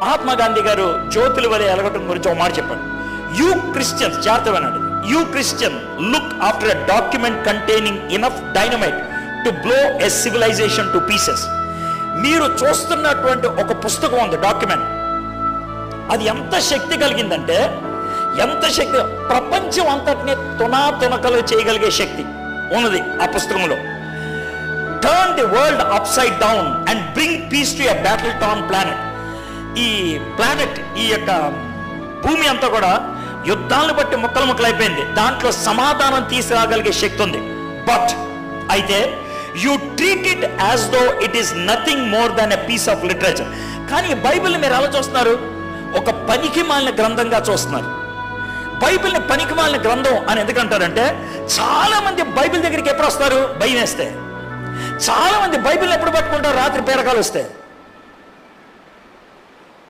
మహాత్మా గాంధీ గారు జ్యోతుల వలె ఎలగటం గురించి ఒక మాట చెప్పాడు. యూ క్రిస్టియన్స్, జాగ్రత్తగానండి, you Christian look after a document containing enough dynamite to blow a civilisation to pieces. మీరు చూస్తున్నటువంటి ఒక పుస్తకం ఉంది, డాక్యుమెంట్. అది ఎంత శక్తి కలిగిందంటే, ఎంత శక్తి, ప్రపంచం అంతటిని తునాతునకలు చేయగలిగే శక్తి ఉన్నది ఆ పుస్తకంలో. Turn the world upside down and bring peace to a battle torn planet. ఈ ప్లానెట్, ఈ యొక్క భూమి అంతా కూడా యుద్ధాలను బట్టి ముక్కలు ముక్కలు అయిపోయింది. దాంట్లో సమాధానం తీసుకురాగలిగే శక్తి ఉంది. బట్ అయితే you treat it as though it is nothing more than a piece of literature. కానీ బైబిల్ని మీరు ఎలా చూస్తున్నారు? ఒక పనికి మాలిన గ్రంథంగా చూస్తున్నారు. బైబిల్ని పనికి మాలిన గ్రంథం అని ఎందుకంటారంటే, చాలా మంది బైబిల్ దగ్గరికి ఎప్పుడు వస్తారు? భయం వేస్తే. చాలా మంది బైబిల్ని ఎప్పుడు పట్టుకుంటారు? రాత్రి పేరకాలు వస్తాయి.